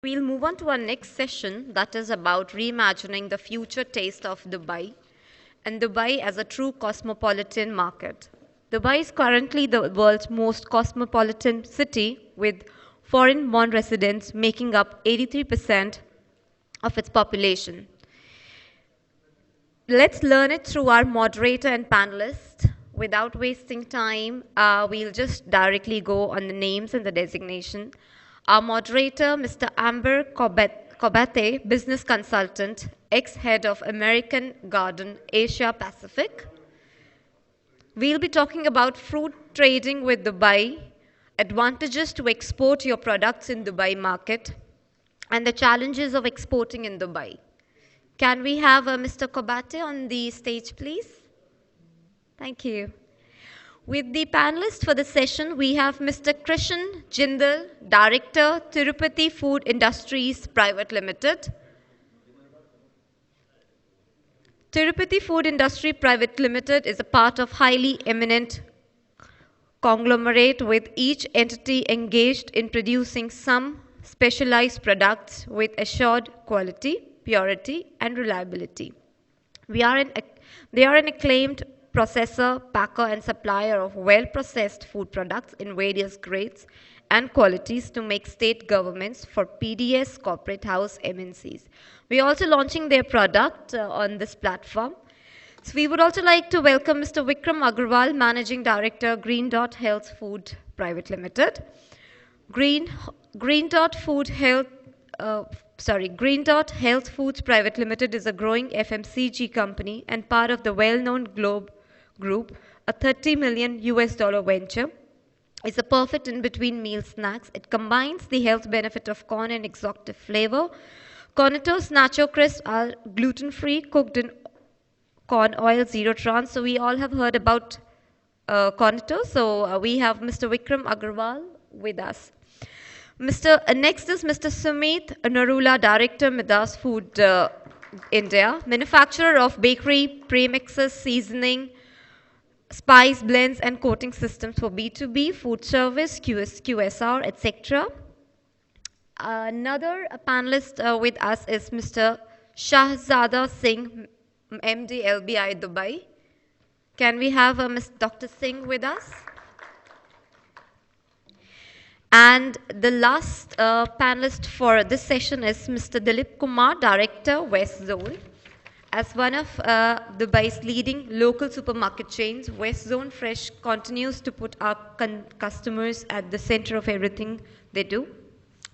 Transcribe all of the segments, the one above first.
We'll move on to our next session that is about reimagining the future taste of Dubai and Dubai as a true cosmopolitan market. Dubai is currently the world's most cosmopolitan city with foreign-born residents making up 83% of its population. Let's learn it through our moderator and panelists. Without wasting time, we'll just directly go on the names and the designation. Our moderator, Mr. Amber Kobate, business consultant, ex-head of American Garden Asia Pacific. We'll be talking about fruit trading with Dubai, advantages to export your products in Dubai market, and the challenges of exporting in Dubai. Can we have Mr. Kobate on the stage, please? Thank you. With the panelists for the session, we have Mr. Krishan Jindal, Director, Tirupati Food Industries Private Limited. Tirupati Food Industry Private Limited is a part of highly eminent conglomerate with each entity engaged in producing some specialized products with assured quality, purity, and reliability. They are an acclaimed processor, packer, and supplier of well-processed food products in various grades and qualities to make state governments for PDS corporate house MNCs. We are also launching their product on this platform. So we would also like to welcome Mr. Vikram Agarwal, Managing Director, Green Dot Health Food Private Limited. Green Dot Health Foods Private Limited is a growing FMCG company and part of the well-known Globe Group, a $30 million venture. It's a perfect in-between meal snacks. It combines the health benefit of corn and exotic flavor. Cornetto's Nacho Crisps are gluten-free, cooked in corn oil, zero trans. So we all have heard about Cornetto. So we have Mr. Vikram Agarwal with us. Next is Mr. Sumit Narula, Director, Midas Food India, manufacturer of bakery premixes, seasoning, spice blends, and coating systems for B2B, food service, QSR, etc. Another panelist with us is Mr. Shahzada Singh, MD LBI Dubai. Can we have Dr. Singh with us? And the last panelist for this session is Mr. Dilip Kumar, Director, West Zone. As one of Dubai's leading local supermarket chains, West Zone Fresh continues to put our customers at the center of everything they do.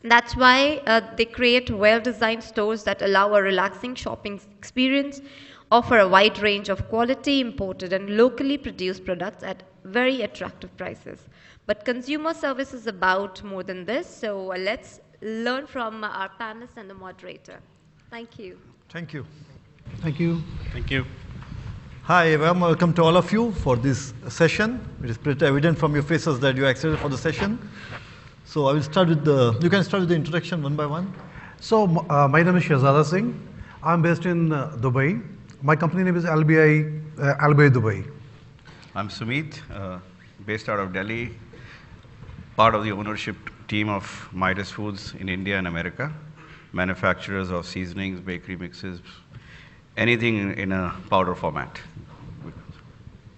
That's why they create well-designed stores that allow a relaxing shopping experience, offer a wide range of quality, imported and locally produced products at very attractive prices. But consumer service is about more than this, so let's learn from our panelists and the moderator. Thank you. Thank you. Thank you. Thank you. Hi, welcome to all of you for this session. It is pretty evident from your faces that you are excited for the session. So I will start with you can start with the introduction one by one. So my name is Shahzada Singh. I'm based in Dubai. My company name is LBI Dubai. I'm Sumit, based out of Delhi, part of the ownership team of Midas Foods in India and America, manufacturers of seasonings, bakery mixes, anything in a powder format.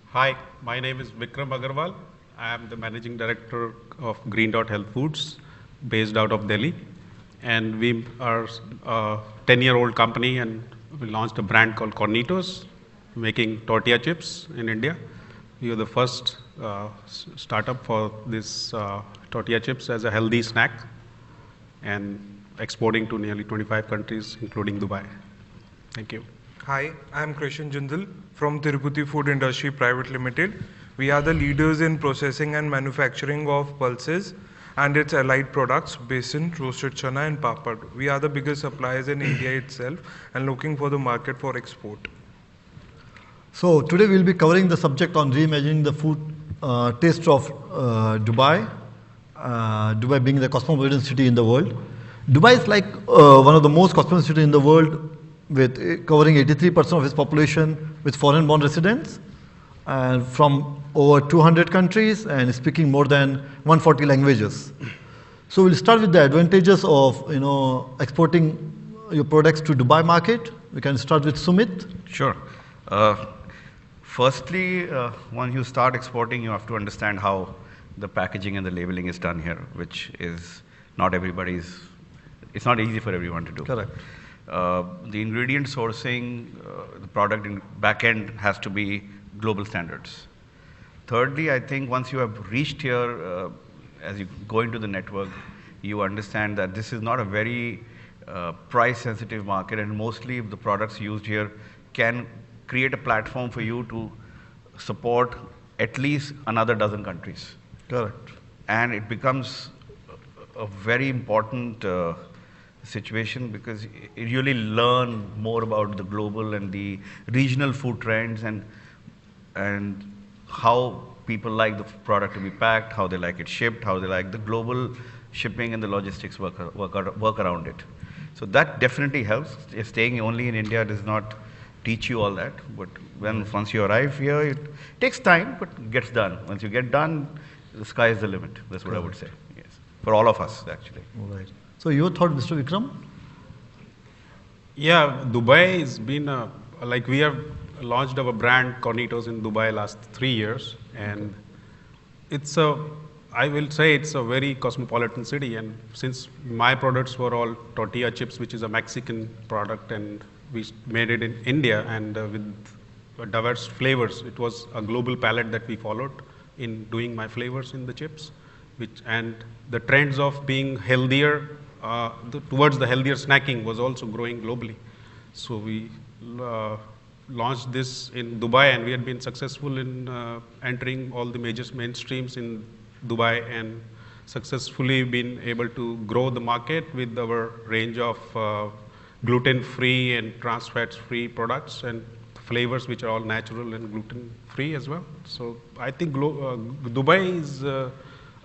Hi, my name is Vikram Agarwal. I am the Managing Director of Green Dot Health Foods, based out of Delhi. And we are a 10-year-old company, and we launched a brand called Cornetto's, making tortilla chips in India. We are the first startup for this tortilla chips as a healthy snack, and exporting to nearly 25 countries, including Dubai. Thank you. Hi, I am Krishan Jindal from Tirupati Food Industry Private Limited. We are the leaders in processing and manufacturing of pulses and its allied products, besan, roasted chana and papad. We are the biggest suppliers in India itself and looking for the market for export. So today we will be covering the subject on reimagining the food taste of Dubai. Dubai being the cosmopolitan city in the world. Dubai is like one of the most cosmopolitan cities in the world, with covering 83% of its population with foreign-born residents, and from over 200 countries and speaking more than 140 languages. So we'll start with the advantages of exporting your products to Dubai market. We can start with Sumit. Sure. Firstly, once you start exporting, you have to understand how the packaging and the labeling is done here, which is not everybody's, it's not easy for everyone to do. Correct. The ingredient sourcing, the product in back end has to be global standards. Thirdly, I think once you have reached here, as you go into the network, you understand that this is not a very price sensitive market, and mostly the products used here can create a platform for you to support at least another dozen countries. Correct. And it becomes a very important situation because you really learn more about the global and the regional food trends and how people like the product to be packed, how they like it shipped, how they like the global shipping and the logistics work around it. So that definitely helps. Staying only in India does not teach you all that, but once you arrive here, it takes time, but it gets done. Once you get done, the sky is the limit. That's what I would say. Yes, for all of us actually. All right. So your thought, Mr. Vikram? Yeah, Dubai has been like we have launched our brand Cornitos in Dubai last 3 years, and it's I will say it's a very cosmopolitan city. And since my products were all tortilla chips, which is a Mexican product, and we made it in India and with diverse flavors, it was a global palette that we followed in doing my flavors in the chips, and the trends of being healthier towards the healthier snacking was also growing globally. So we launched this in Dubai, and we had been successful in entering all the major mainstreams in Dubai and successfully been able to grow the market with our range of gluten-free and trans fats-free products and flavors which are all natural and gluten-free as well. So I think Dubai is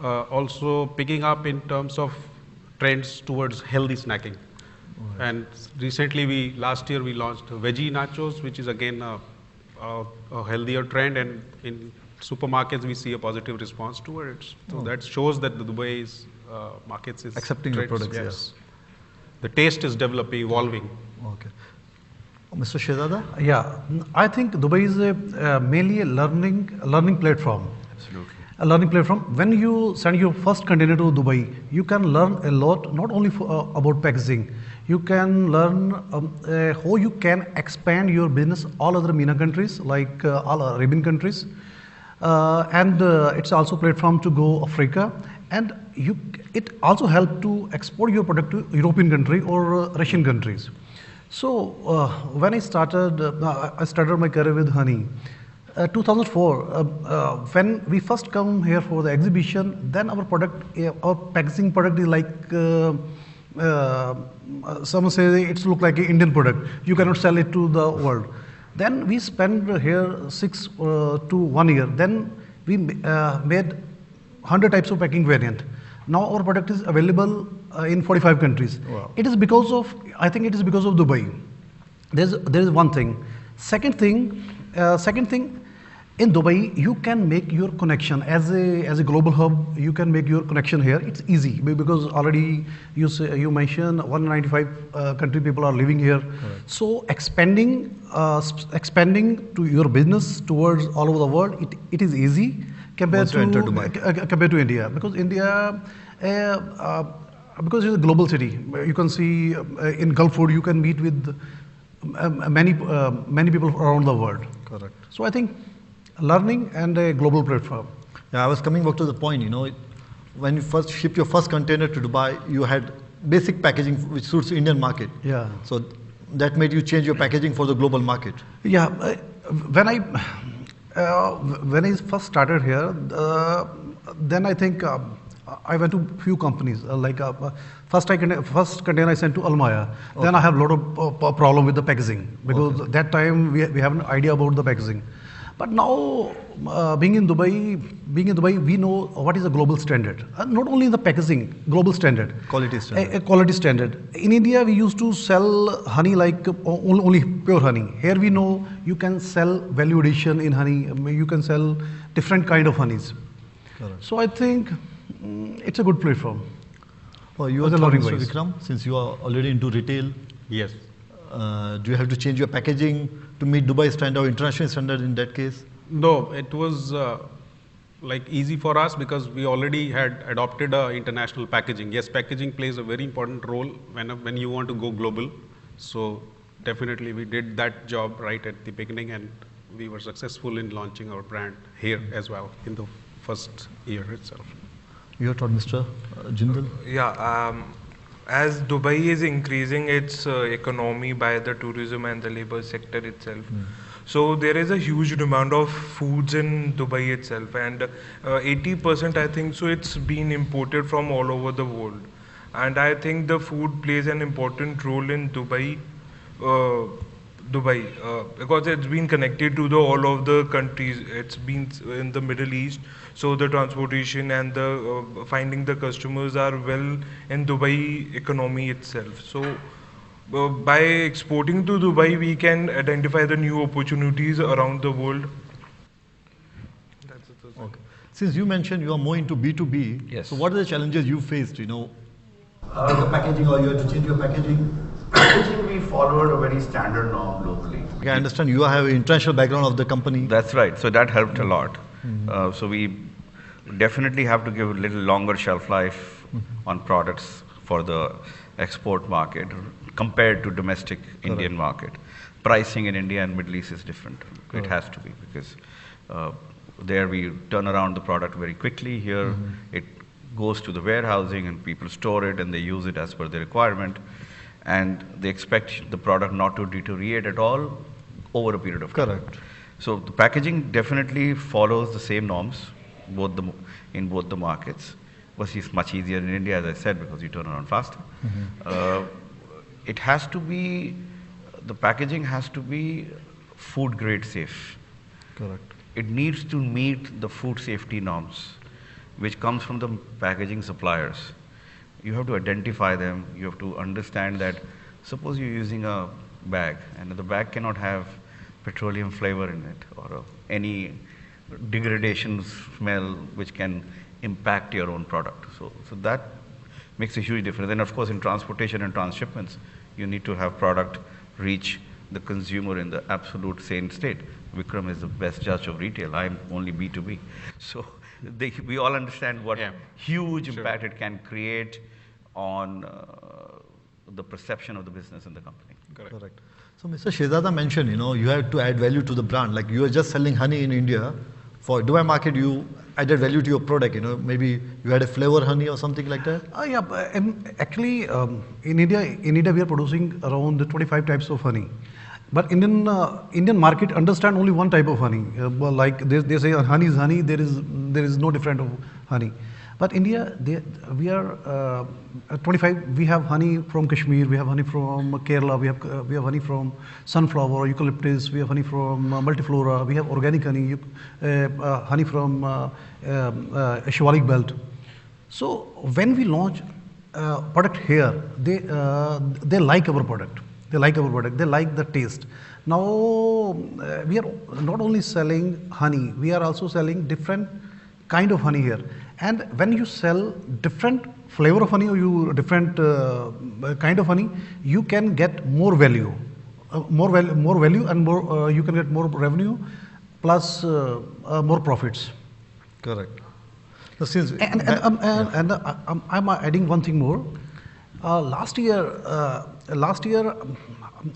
also picking up in terms of trends towards healthy snacking. And recently, last year we launched veggie nachos, which is again a healthier trend, and in supermarkets we see a positive response towards it. So that shows that the Dubai's markets is accepting your products. Yes. The taste is developing, evolving. Okay. Mr. Shehzada? Yeah, I think Dubai is mainly a learning platform. Absolutely. A learning platform. When you send your first container to Dubai, you can learn a lot, not only about packaging. You can learn how you can expand your business all other MENA countries, like all Arabian countries. And it's also a platform to go Africa. And it also helps to export your product to European country or Russian countries. So when I started my career with honey. 2004, when we first come here for the exhibition, then our packaging product is like, some say it's look like an Indian product. You cannot sell it to the world. Then we spent here 6 to 1 year. Then we made 100 types of packing variant. Now our product is available in 45 countries. Wow. It is because of, I think it is because of Dubai. There is one thing. Second thing, in Dubai, you can make your connection as a global hub. You can make your connection here. It's easy because already you mentioned 195 country people are living here. Correct. So expanding to your business towards all over the world, it is easy compared Once you enter compared to India, because India. Because it's a global city. You can see in Gulf food you can meet with many people around the world. Correct. So I think learning and a global platform. Yeah, I was coming back to the point, when you first shipped your first container to Dubai, you had basic packaging which suits the Indian market. Yeah. So that made you change your packaging for the global market. Yeah, when I first started here, then I think I went to few companies. First container I sent to Almaya. Okay. Then I have a lot of problem with the packaging because that time we have an idea about the packaging. But now, being in Dubai, we know what is a global standard. Not only in the packaging, global standard. Quality standard. A quality standard. In India, we used to sell honey like only pure honey. Here we know you can sell value addition in honey. You can sell different kind of honeys. Correct. So I think it's a good platform. You as are a thought, learning Mr. wise. Vikram, since you are already into retail, Yes. do you have to change your packaging to meet Dubai standard or international standard in that case? No, it was like easy for us because we already had adopted international packaging. Yes, packaging plays a very important role when you want to go global. So definitely we did that job right at the beginning, and we were successful in launching our brand here as well in the first year itself. You are taught, Mr. Jindal. Yeah, as Dubai is increasing its economy by the tourism and the labor sector itself, so there is a huge demand of foods in Dubai itself, and 80% I think so it's been imported from all over the world, and I think the food plays an important role in Dubai. Because it's been connected to the all of the countries. It's been in the Middle East, so the transportation and the finding the customers are well in Dubai economy itself. So by exporting to Dubai, we can identify the new opportunities around the world. That's it. Okay. Since you mentioned you are more into B2B, Yes. so what are the challenges you faced, with the packaging, or you had to change your packaging? Packaging, we followed a very standard norm locally. Okay, I understand you have an international background of the company. That's right. So that helped a lot. So we definitely have to give a little longer shelf life on products for the export market compared to domestic Indian market. Pricing in India and Middle East is different. It has to be because there we turn around the product very quickly. Here it goes to the warehousing and people store it and they use it as per the requirement. And they expect the product not to deteriorate at all over a period of time. Correct. So the packaging definitely follows the same norms in both the markets. But it's much easier in India, as I said, because you turn around faster. It has to be, the packaging has to be food grade safe. Correct. It needs to meet the food safety norms, which comes from the packaging suppliers. You have to identify them. You have to understand that suppose you're using a bag and the bag cannot have petroleum flavor in it or any degradation smell which can impact your own product. So that makes a huge difference. Then of course in transportation and transshipments, you need to have product reach the consumer in the absolute sane state. Vikram is the best judge of retail. I'm only B2B. So we all understand what huge impact it can create on the perception of the business in the company. Correct. So Mr. Shehzada mentioned, you have to add value to the brand. Like you are just selling honey in India. For Dubai market, you added value to your product. Maybe you had a flavor honey or something like that. Actually, in India we are producing around 25 types of honey. But Indian market understand only one type of honey. Like they say honey is honey. There is no different of honey. But India, we are 25. We have honey from Kashmir. We have honey from Kerala. We have honey from sunflower, eucalyptus. We have honey from multiflora. We have organic honey, honey from Shivalik belt. So when we launch product here, they like our product. They like our product. They like the taste. Now we are not only selling honey. We are also selling different kind of honey here. And when you sell different flavor of honey or you different kind of honey, you can get more value, more value, and more you can get more revenue, plus more profits. Correct. So since I'm adding one thing more. Last year,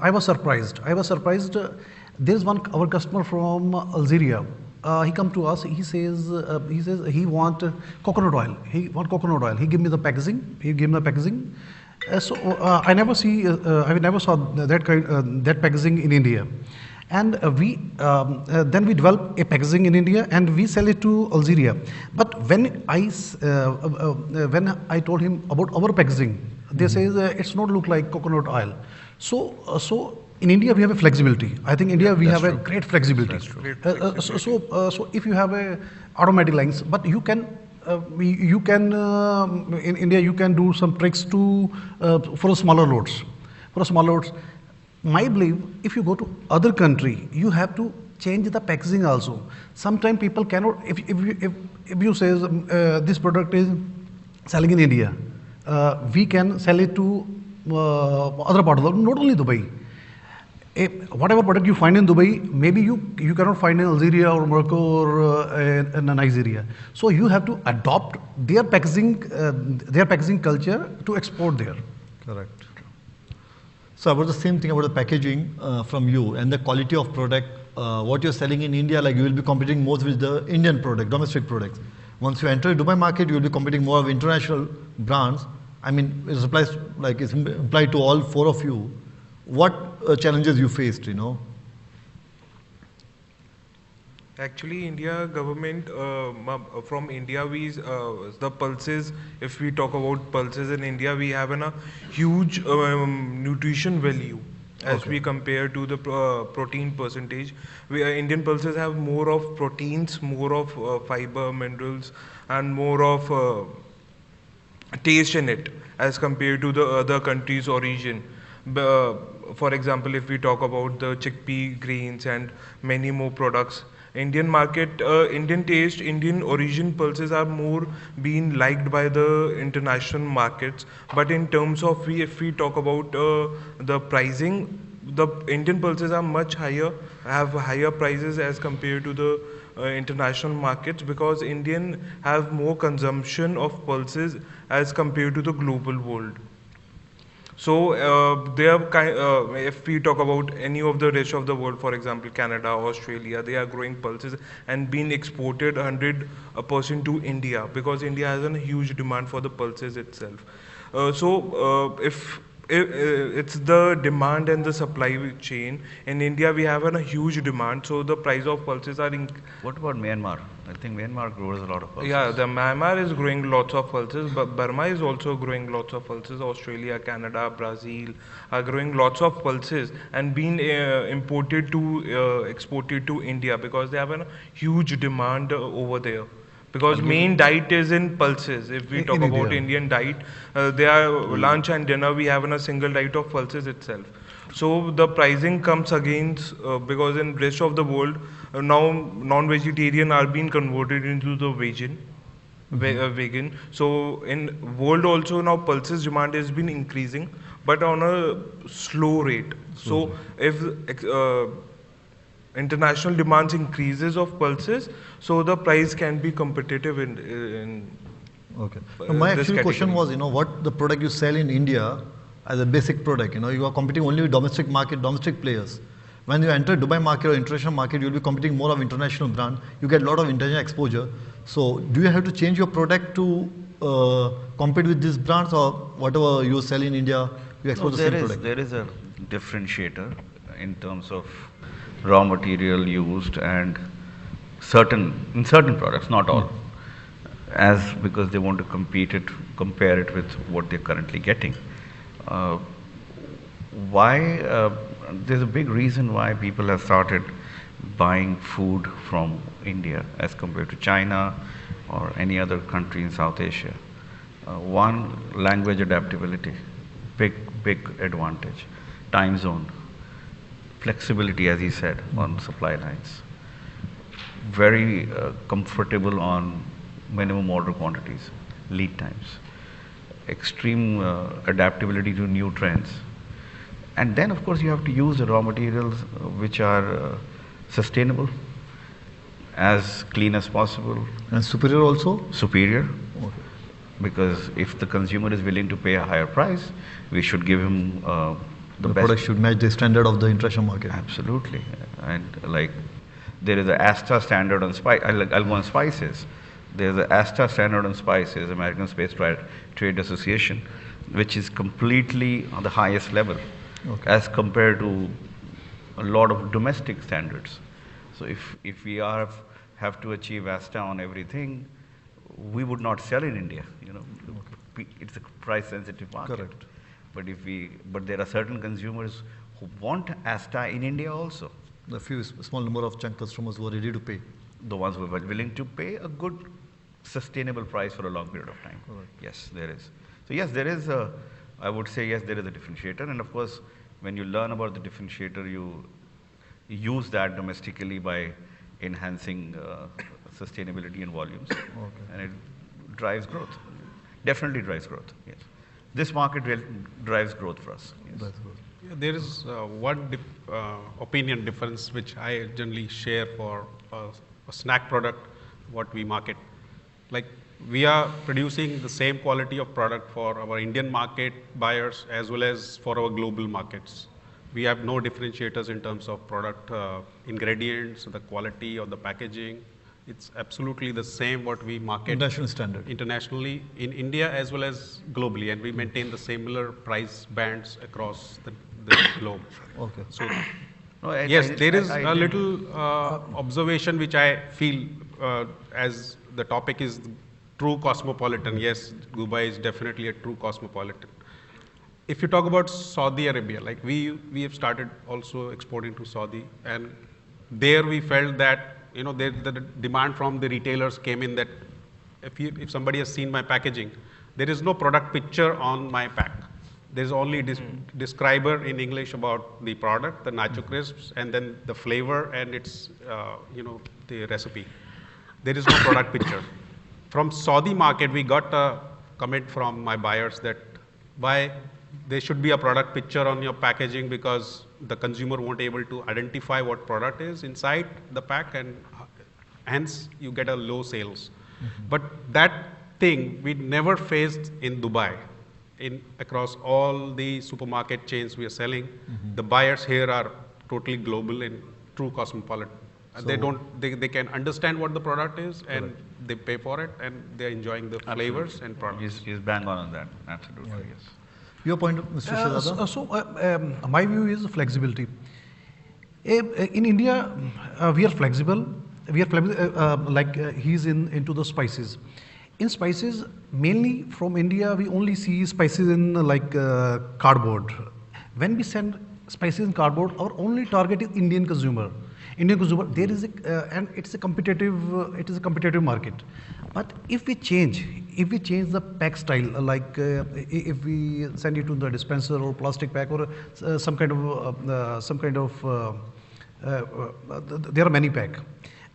I was surprised. There is our customer from Algeria. He come to us. He says he want coconut oil. He want coconut oil. He give me the packaging. So I never saw that packaging in India. And then we develop a packaging in India and we sell it to Algeria. But when I told him about our packaging, they say it's not look like coconut oil. So in India we have a flexibility. I think India we have a great flexibility. So if you have a automatic lines, but you can in India you can do some tricks to for smaller loads. My belief, if you go to other country, you have to change the packaging also. Sometimes people cannot. If you say this product is selling in India, we can sell it to other part of the world, not only Dubai. Whatever product you find in Dubai, maybe you cannot find in Algeria or Morocco or in Nigeria. So you have to adopt their packaging culture to export there. Correct. So about the same thing about the packaging from you and the quality of product, what you're selling in India, like you will be competing most with the Indian product, domestic products. Once you enter Dubai market, you will be competing more of international brands. I mean, it applies like it's applied to all four of you. What challenges you faced, you know? Actually, India government, from India, the pulses, if we talk about pulses in India, we have a huge nutrition value as we compare to the protein percentage. Indian pulses have more of proteins, more of fiber, minerals, and more of taste in it as compared to the other countries' origin. For example, if we talk about the chickpea grains and many more products, Indian market, Indian taste, Indian origin pulses are more being liked by the international markets. But in terms of if we talk about the pricing, the Indian pulses are much higher, have higher prices as compared to the international markets, because Indian have more consumption of pulses as compared to the global world. So if we talk about any of the rest of the world, for example, Canada, Australia, they are growing pulses and being exported 100% to India, because India has a huge demand for the pulses itself. If it's the demand and the supply chain. In India, we have a huge demand, so the price of pulses are. What about Myanmar? I think Myanmar grows a lot of pulses. Yeah, the Myanmar is growing lots of pulses, but Burma is also growing lots of pulses. Australia, Canada, Brazil are growing lots of pulses and being exported to India, because they have a huge demand over there. Because main diet is in pulses. If we talk about India. Indian diet, they are lunch and dinner. We have a single diet of pulses itself. So the pricing comes against because in rest of the world now non-vegetarian are being converted into the vegan. So in world also now pulses demand has been increasing, but on a slow rate. So if international demands increases of pulses, so the price can be competitive in Okay. Now, my this actual question category. was, you know, what the product you sell in India as a basic product, you know, you are competing only with domestic market, domestic players. When you enter Dubai market or international market, you will be competing more of international brand. You get a lot of international exposure. So, do you have to change your product to compete with these brands, or whatever you sell in India, you export the same product? There is a differentiator in terms of raw material used and in certain products, not all, because they want to compare it with what they're currently getting. There's a big reason why people have started buying food from India as compared to China or any other country in South Asia. One, language adaptability, big advantage. Time zone, flexibility, as he said, on supply lines. Very comfortable on minimum order quantities, lead times. Extreme adaptability to new trends. And then, of course, you have to use the raw materials which are sustainable, as clean as possible. And superior also? Superior. Okay. Because if the consumer is willing to pay a higher price, we should give him the best. Product should match the standard of the international market. Absolutely. And like there is a ASTA standard on spice. I'll go on spices. There's a ASTA standard on spices, American Space Trade Association, which is completely on the highest level as compared to a lot of domestic standards. So if we have to achieve ASTA on everything, we would not sell in India. You know, it's a price-sensitive market. Correct. But there are certain consumers who want ASTA in India also. A few small number of chunk customers who are ready to pay. The ones who are willing to pay a good, sustainable price for a long period of time. Correct. Yes, there is. So yes, there is I would say yes, there is a differentiator. And of course, when you learn about the differentiator, you use that domestically by enhancing sustainability and volumes. And it drives growth. definitely drives growth. Yes. This market drives growth for us. Yes. Yeah, there is opinion difference which I generally share for a snack product, what we market. Like we are producing the same quality of product for our Indian market buyers as well as for our global markets. We have no differentiators in terms of product ingredients, the quality or the packaging. It's absolutely the same what we market International standard. internationally in India as well as globally, and we maintain the similar price bands across the globe. Okay. So No, yes, there is I a did- little observation which I feel as the topic is true cosmopolitan. Yes, Dubai is definitely a true cosmopolitan. If you talk about Saudi Arabia, like we have started also exporting to Saudi, and there we felt that the demand from the retailers came in that if somebody has seen my packaging, there is no product picture on my pack. There's only describer in English about the product, the Nacho Crisps, and then the flavor and its the recipe. There is no product picture. From Saudi market, we got a comment from my buyers that why there should be a product picture on your packaging, because the consumer won't able to identify what product is inside the pack, and hence you get a low sales. But that thing we never faced in Dubai. Across all the supermarket chains we are selling, the buyers here are totally global and true cosmopolitan. They can understand what the product is, and they pay for it, and they're enjoying the flavors and products. He's bang on that. Absolutely, yes. Your point, Mr. Shehzada? My view is flexibility. In India, we are flexible. We are flexible, he's into the spices. In spices, mainly from India, we only see spices in cardboard. When we send spices in cardboard, our only target is Indian consumer. There is and it's a competitive market. But if we change the pack style, if we send it to the dispenser or plastic pack or some kind of there are many pack.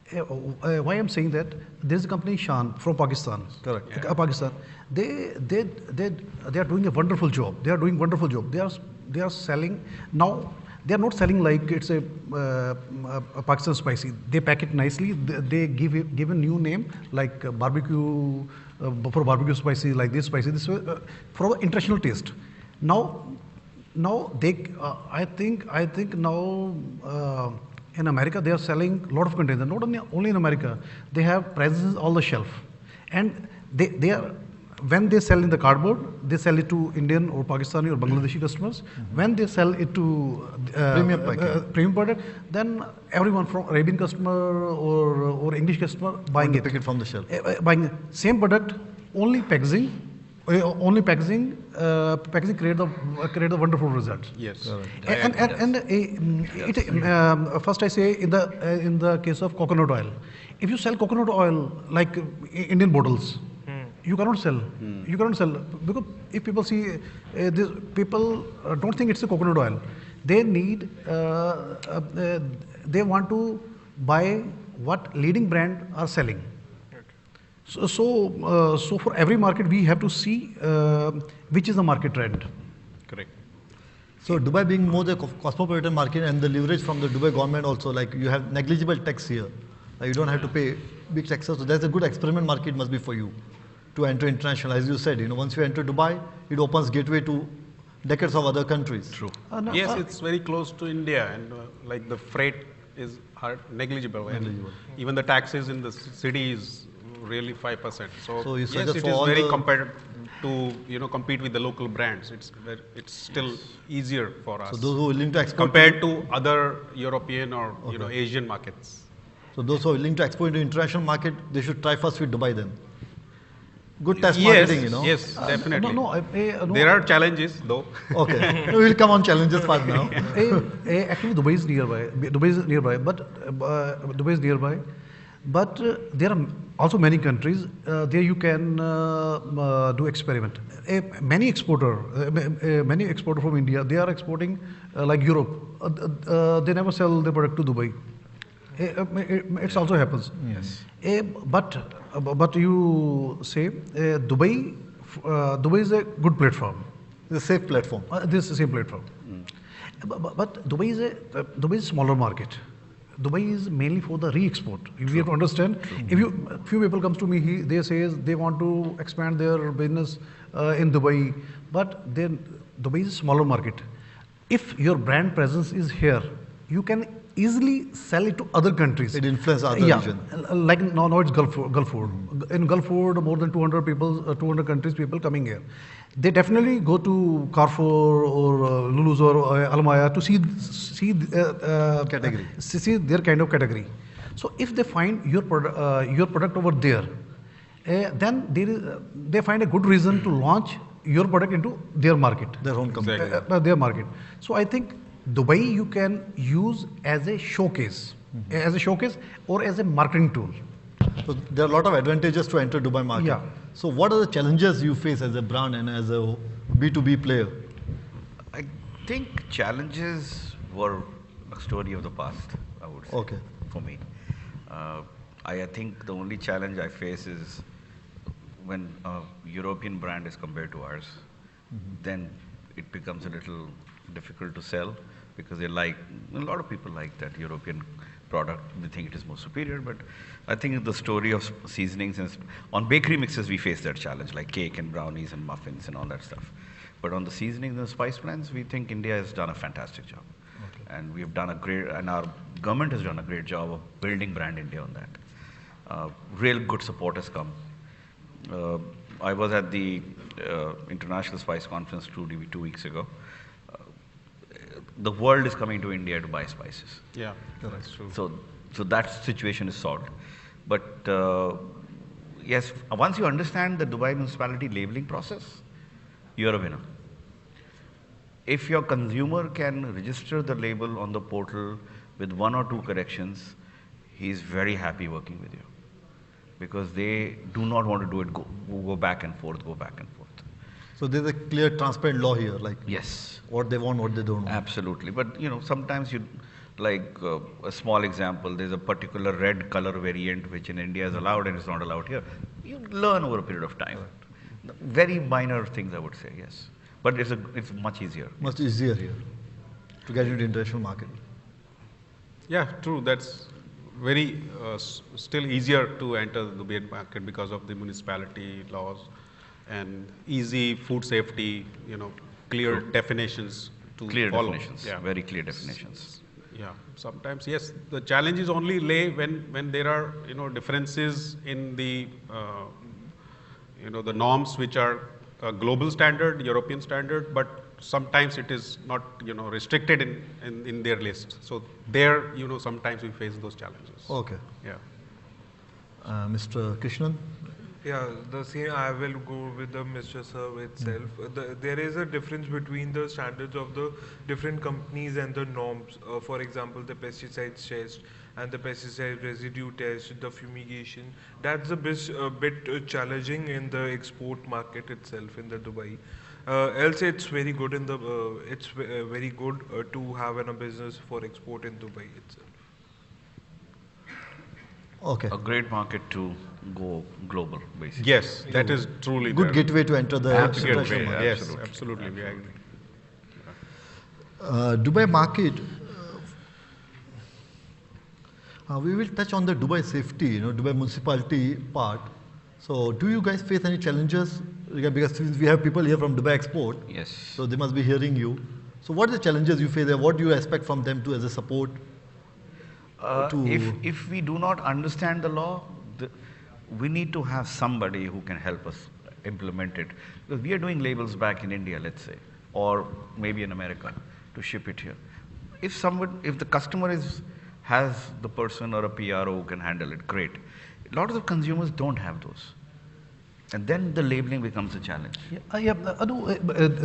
Why I'm saying that, there's a company Shan from Pakistan. Correct. Yeah. Pakistan. They are doing a wonderful job. They are doing wonderful job. They are selling now. They are not selling like it's a Pakistan spicy. They pack it nicely. They give a new name like barbecue for barbecue spicy, like this spicy this way for international taste. Now they I think now. In America, they are selling a lot of containers. Not only in America, they have presence all the shelf, and they are, when they sell in the cardboard, they sell it to Indian or Pakistani or Bangladeshi customers. When they sell it to premium product, then everyone from Arabian customer or English customer buying it. Pick it from the shelf. Buying same product, only packaging. Packaging create the wonderful results. Yes. First I say in the case of coconut oil, if you sell coconut oil like Indian bottles, you cannot sell. You cannot sell because if people see this, people don't think it's a coconut oil. They need they want to buy what leading brand are selling. So for every market, we have to see which is the market trend. Correct. So Dubai being more the cosmopolitan market and the leverage from the Dubai government also, like you have negligible tax here. Like you don't have to pay big taxes. So that's a good experiment market must be for you to enter international. As you said, once you enter Dubai, it opens gateway to decades of other countries. True. Yes, it's very close to India, and like the freight is negligible. And even the taxes in the city is really 5%. So you yes, suggest it for is all very the- compared to compete with the local brands. It's still easier for us So those who are willing to export compared to other European or Asian markets. So those who are willing to export into international market, they should try first with Dubai then. Good test Yes, marketing, yes, definitely. No. There are challenges though. Okay. We'll come on challenges part now. Actually, Dubai is nearby. But there are also many countries there you can do experiment. Many exporter from India, they are exporting like Europe. They never sell their product to Dubai. It also happens. Yes. But you say Dubai Dubai is a good platform. It's a safe platform. This is the same platform. But Dubai is a smaller market. Dubai is mainly for the re-export. We have to understand. If few people comes to me, they say they want to expand their business in Dubai, but then Dubai is a smaller market. If your brand presence is here, you can easily sell it to other countries. It influences other region. Like now it's Gulf Food. In Gulf Food, more than 200 people, 200 countries people coming here. They definitely go to Carrefour or Lulu's or Almaya to see Category. see their kind of category. So if they find your product over there, then they find a good reason to launch your product into their market. Their own company. Their market. So I think Dubai you can use as a showcase, or as a marketing tool. So there are a lot of advantages to enter Dubai market. Yeah. So what are the challenges you face as a brand and as a B2B player? I think challenges were a story of the past, I would say, Okay. for me. I think the only challenge I face is when a European brand is compared to ours, then it becomes a little difficult to sell because a lot of people like that European product. They think it is more superior, but I think the story of seasonings and on bakery mixes we face that challenge, like cake and brownies and muffins and all that stuff. But on the seasonings and spice blends, we think India has done a fantastic job. And we've done and our government has done a great job of building brand India on that. Real good support has come. I was at the International Spice Conference 2 weeks ago. The world is coming to India to buy spices. Yeah, that's true. So that situation is solved. But yes, once you understand the Dubai municipality labeling process, you're a winner. If your consumer can register the label on the portal with 1 or 2 corrections, he's very happy working with you. Because they do not want to do it, go back and forth, go back and forth. So there's a clear, transparent law here, like Yes. what they want, what they don't want. Absolutely. But sometimes a small example, there's a particular red color variant which in India is allowed and is not allowed here. You learn over a period of time. Very minor things, I would say, yes. But it's much easier. Much easier here to get into the international market. Yeah, true. That's very still easier to enter the Dubai market because of the municipality laws and easy food safety, clear definitions to Clear follow. definitions, Yeah. very clear definitions. Yeah, sometimes yes. The challenges only lay when there are differences in the the norms which are global standard, European standard, but sometimes it is not restricted in their list. So there sometimes we face those challenges. Okay. Yeah. Mr. Krishnan? Yeah, the same. I will go with the Mr. Serve itself. There is a difference between the standards of the different companies and the norms. For example, the pesticides test and the pesticide residue test, the fumigation. That's a bit challenging in the export market itself in the Dubai. Else, it's very good very good to have a business for export in Dubai itself. Okay. A great market to go global, basically. Yes, that is truly Good there. gateway to enter the Absolutely. international market. Yes, Absolutely. absolutely. We agree. Dubai market, we will touch on the Dubai safety, Dubai municipality part. So do you guys face any challenges? Because since we have people here from Dubai Export, Yes. so they must be hearing you. So what are the challenges you face there? What do you expect from them as a support? If we do not understand the law, we need to have somebody who can help us implement it. Because we are doing labels back in India, let's say, or maybe in America to ship it here. If the customer has the person or a PRO who can handle it, great. A lot of the consumers don't have those. And then the labeling becomes a challenge.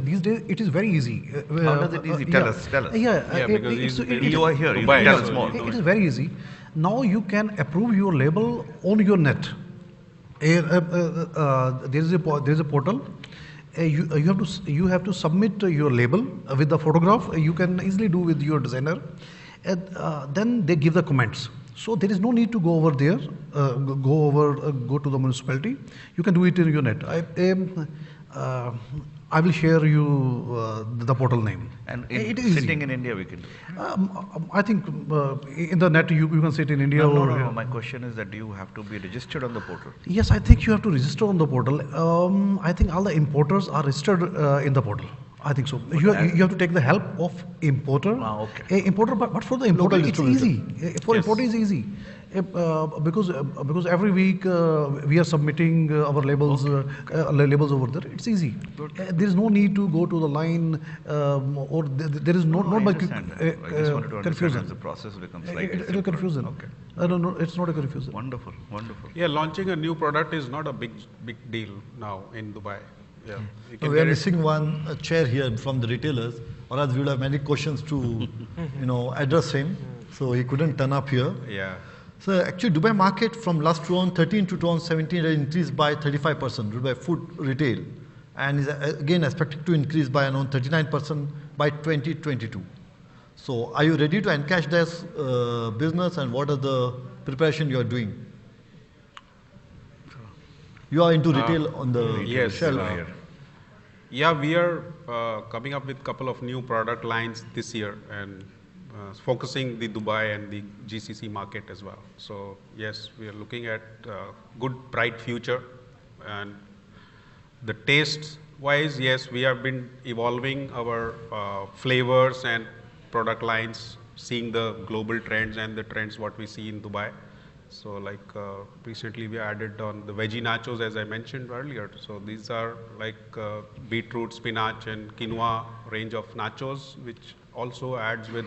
These days it is very easy. How does it easy? Tell us. Yeah, because You are here, you Dubai, tell so us more. It is very easy. Now you can approve your label on your net. There is a portal. You have to submit your label with the photograph. You can easily do with your designer, and then they give the comments. So there is no need to go over there, go to the municipality. You can do it in your net. Uh, I will share you the portal name. And It is sitting easy. in India, we can do it. I think in the net you can sit in India No, or no, no. My question is that do you have to be registered on the portal? yes, I think you have to register on the portal. I think all the importers are registered in the portal. I think so. You have to take the help of importer. Okay. Importer, but for the importer Local it's distributor. easy. For Yes. importer it's easy. Because every week we are submitting our labels labels over there. It's easy. There is no need to go to the line or there is No, not I much understand that. I just wanted to understand confusion. as the process becomes It slightly will simpler. confusion. Okay. No, it's not a confusion. Wonderful, wonderful. Yeah, launching a new product is not a big deal now in Dubai. Yeah, you No, can we are get it. missing one chair here from the retailers, or else we would have many questions to, address him. So he couldn't turn up here. Yeah. So actually, Dubai market from last 2013 to 2017 has increased by 35%, Dubai food retail, and is again expected to increase by around 39% by 2022. So are you ready to encash this business, and what are the preparation you are doing? You are into retail on the Yes. shelf. Yeah, we are coming up with couple of new product lines this year and focusing the Dubai and the GCC market as well. So yes, we are looking at good bright future, and the taste wise, yes, we have been evolving our flavors and product lines, seeing the global trends and the trends what we see in Dubai. So like recently we added on the veggie nachos, as I mentioned earlier. So these are like beetroot, spinach and quinoa range of nachos, which also adds with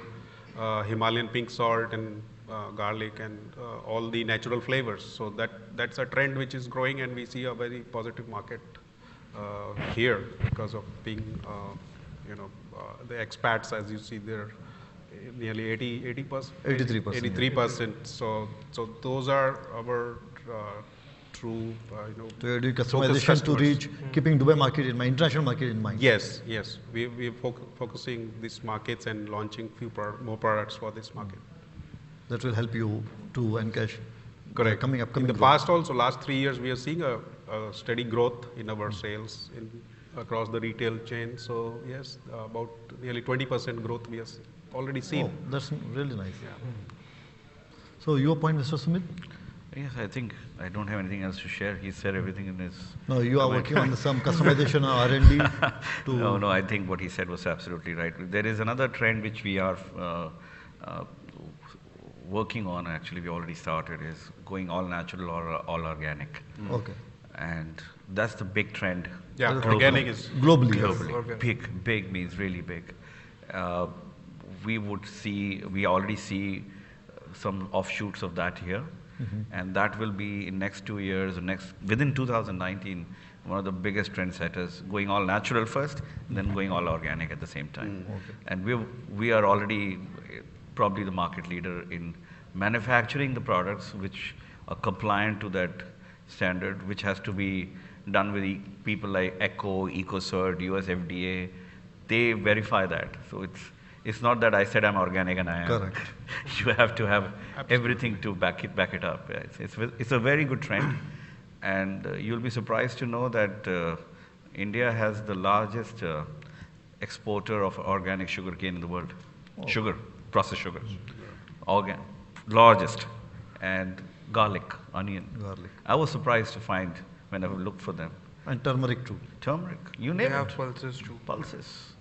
Himalayan pink salt and garlic and all the natural flavors. So that's a trend which is growing, and we see a very positive market here because of being, the expats, as you see there, nearly 80%. 83%, 83%. So those are our true, So you're doing focus customization to customers. reach, keeping Dubai market in mind, international market in mind. Yes, yes. We're focusing these markets and launching more products for this market. That will help you to encash Correct. upcoming In the growth. past also, last 3 years, we are seeing a steady growth in our sales across the retail chain. So yes, about nearly 20% growth we have already seen. Oh, that's really nice. So your point, Mr. Sumit? Yes, I think I don't have anything else to share. He said everything in his. No, you are working on some customization or R&D to. No, I think what he said was absolutely right. There is another trend which we are working on. Actually, we already started, is going all natural or all organic. Okay. And that's the big trend. Yeah, Globally. organic is Globally. yes. Globally, big means really big. We already see some offshoots of that here, and that will be in next 2 years, within 2019, one of the biggest trendsetters, going all natural first, and then going all organic at the same time. And we are already probably the market leader in manufacturing the products which are compliant to that standard, which has to be done with people like ECHO, EcoCert, US FDA. They verify that. So it's not that I said I'm organic and I am. Correct. You have to have everything to back it up. Yeah, it's a very good trend, and you'll be surprised to know that India has the largest exporter of organic sugarcane in the world. Sugar, processed sugar, largest, and garlic, onion. Garlic. I was surprised to find when I looked for them. And turmeric too. Turmeric, you They name have it. pulses too. Pulses.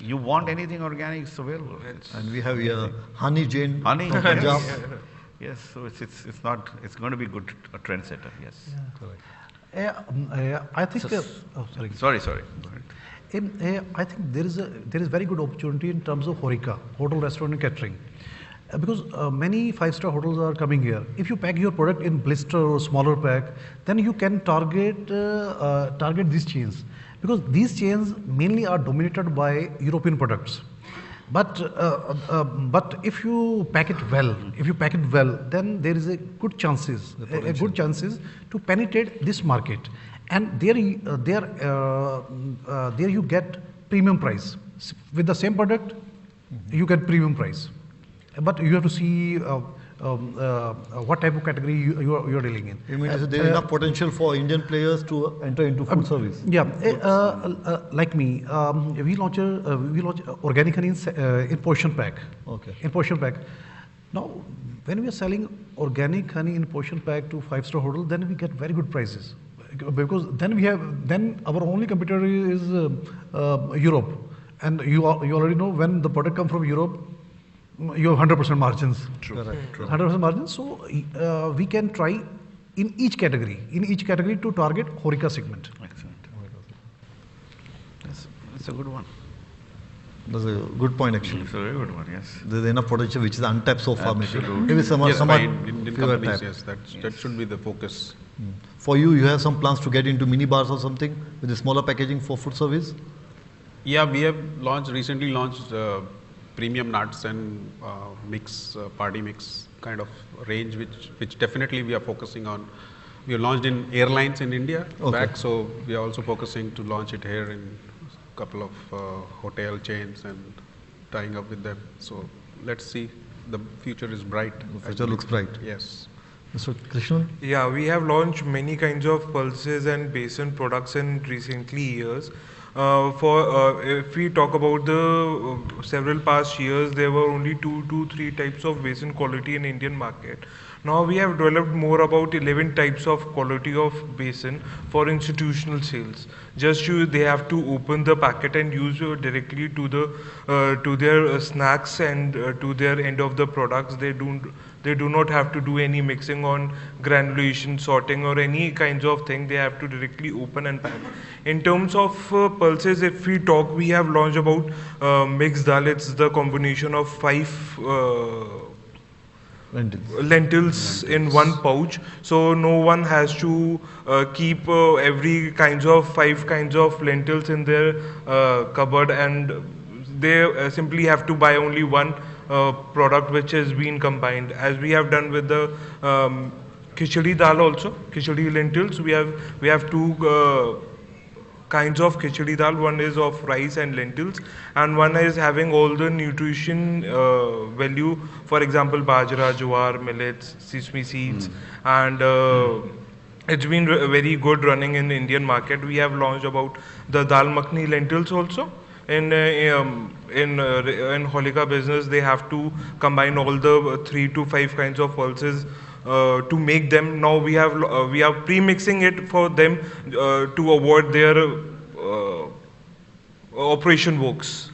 You want anything organic, it's available. And we have here honey Jane Honey, from Punjab. yes. So it's going to be good, a trendsetter. Yes. I think. Sorry. Sorry. Go ahead. I think there is very good opportunity in terms of HoReCa, hotel, restaurant, and catering, because many five-star hotels are coming here. If you pack your product in blister or smaller pack, then you can target these chains, because these chains mainly are dominated by European products. But if you pack it well, then there is a good chances to penetrate this market, and there you get premium price with the same product. You get premium price, but you have to see what type of category you are dealing in. You mean to say there is enough potential for Indian players to enter into food service? Yeah, like me, we launch organic honey in portion pack. Okay. In portion pack. Now, when we are selling organic honey in portion pack to five-star hotel, then we get very good prices, because then our only competitor is Europe, and you already know when the product comes from Europe, you have 100% margins. True. Correct. True. 100% margins. So we can try in each category to target HoReCa segment. Excellent. That's a good one. That's a good point actually. It's a very good one, yes. There's enough potential which is untapped so far. Absolutely. Maybe some Yes, by are Indian fewer companies, tapped. yes, that should be the focus. For you have some plans to get into mini bars or something with the smaller packaging for food service? Yeah, we have recently launched premium nuts and party mix kind of range, which definitely we are focusing on. We have launched in airlines in India back, so we are also focusing to launch it here in a couple of hotel chains and tying up with them. So let's see, the future is bright. The future looks bright. Yes. Mr. Krishnan? Yeah, we have launched many kinds of pulses and basin products in recently years. If we talk about the several past years, there were only 2 to 3 types of basin quality in Indian market. Now we have developed more about 11 types of quality of basin for institutional sales. They have to open the packet and use directly to their snacks and to their end of the products. They do not have to do any mixing on granulation, sorting or any kinds of thing. They have to directly open and pack. In terms of pulses, if we talk, we have launched about mixed dal. It's the combination of 5 lentils in one pouch, so no one has to keep every kinds of 5 kinds of lentils in their cupboard, and they simply have to buy only one product which has been combined, as we have done with the khichdi dal also. Khichdi lentils, we have 2 kinds of khichdi dal. One is of rice and lentils, and one is having all the nutrition value, for example bajra, jowar, millets, sesame seeds, and it's been very good running in the Indian market. We have launched about the dal makhani lentils also. In HoReCa business, they have to combine all the 3 to 5 kinds of pulses to make them. Now we are pre-mixing it for them to avoid their operation works.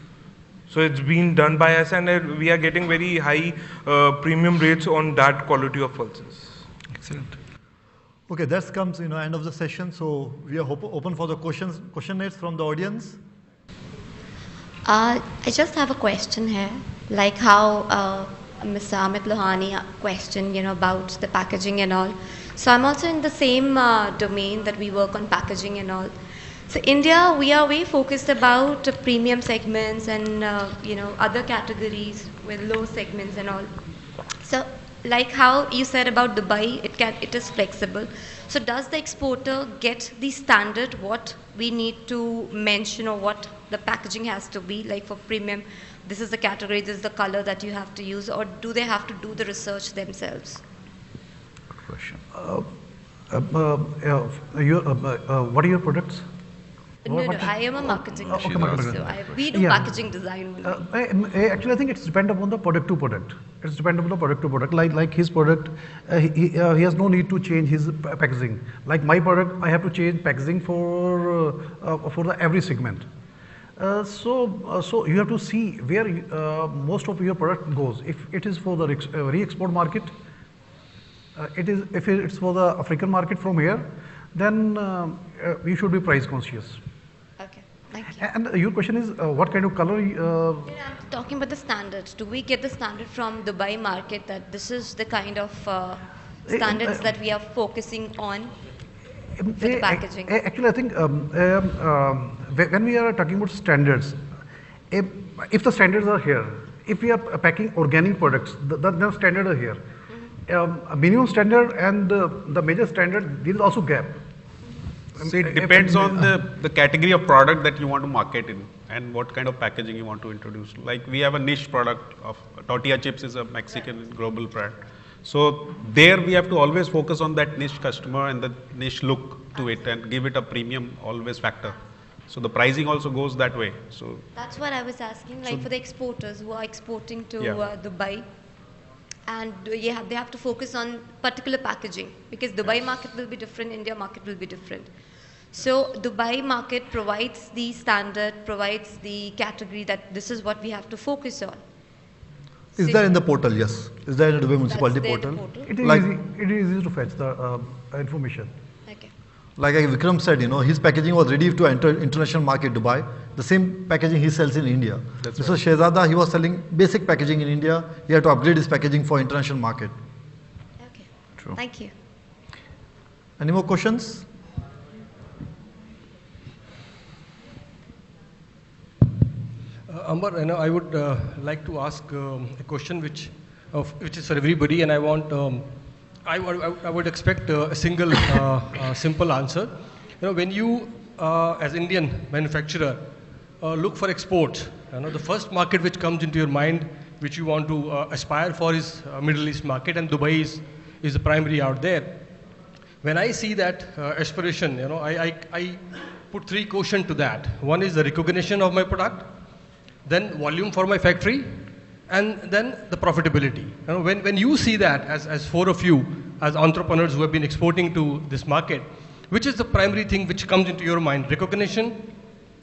So it's been done by us, and we are getting very high premium rates on that quality of pulses. Excellent. Okay, that comes end of the session. So we are open for the questionnaires from the audience. I just have a question here, like how Mr. Amit Lohani questioned, about the packaging and all. So I'm also in the same domain that we work on packaging and all. So India, we are way focused about premium segments and other categories with low segments and all. So like how you said about Dubai, it is flexible. So does the exporter get the standard what we need to mention or what the packaging has to be, like for premium, this is the category, this is the color that you have to use, or do they have to do the research themselves? Good question. What are your products? No, I am a marketing designer, so we do packaging design only. Actually, I think it's depend upon the product to product. It's depend upon the product to product. Like his product, he has no need to change his packaging. Like my product, I have to change packaging for the every segment. So you have to see where most of your product goes. If it is for the re-export market, if it's for the African market from here, then we should be price conscious. Okay, thank you. And your question is what kind of color? I'm talking about the standards. Do we get the standard from Dubai market that this is the kind of standards that we are focusing on for the packaging? Actually, I think when we are talking about standards, if the standards are here, if we are packing organic products, the standards are here. A minimum standard and the major standard, there is also gap. So it depends on the category of product that you want to market in and what kind of packaging you want to introduce. Like we have a niche product of tortilla chips, is a Mexican global brand. So there we have to always focus on that niche customer and the niche look to it and give it a premium always factor. So the pricing also goes that way. So That's what I was asking, like for the exporters who are exporting to Yeah. Dubai, and yeah, they have to focus on particular packaging because Dubai market will be different, India market will be different. So Dubai market provides the standard, provides the category that this is what we have to focus on. Is there in the portal? Yes. Is there in the Dubai municipality there, the portal? portal. It is Like- easy. It is easy to fetch the information. Okay. Like Vikram said, his packaging was ready to enter international market, Dubai. The same packaging he sells in India. That's Mr. Shehzada, he was selling basic packaging in India. He had to upgrade his packaging for international market. Okay. True. Thank you. Any more questions? Amber, I would like to ask a question which is for everybody, and I would expect a single simple answer. When you, as Indian manufacturer, look for exports, the first market which comes into your mind, which you want to aspire for, is Middle East market, and Dubai is the primary out there. When I see that aspiration, I put three questions to that. One is the recognition of my product, then volume for my factory, and then the profitability. When you see that, as four of you, as entrepreneurs who have been exporting to this market, which is the primary thing which comes into your mind? Recognition,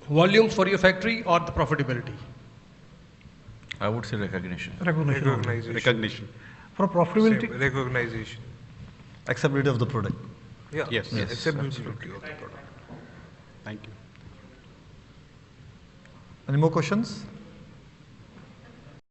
volumes for your factory, or the profitability? I would say recognition. Recognition. recognition. For profitability, Same, recognition. Acceptability of the product. Yeah. Yes. Yes, Acceptability of the product. Thank you. Any more questions?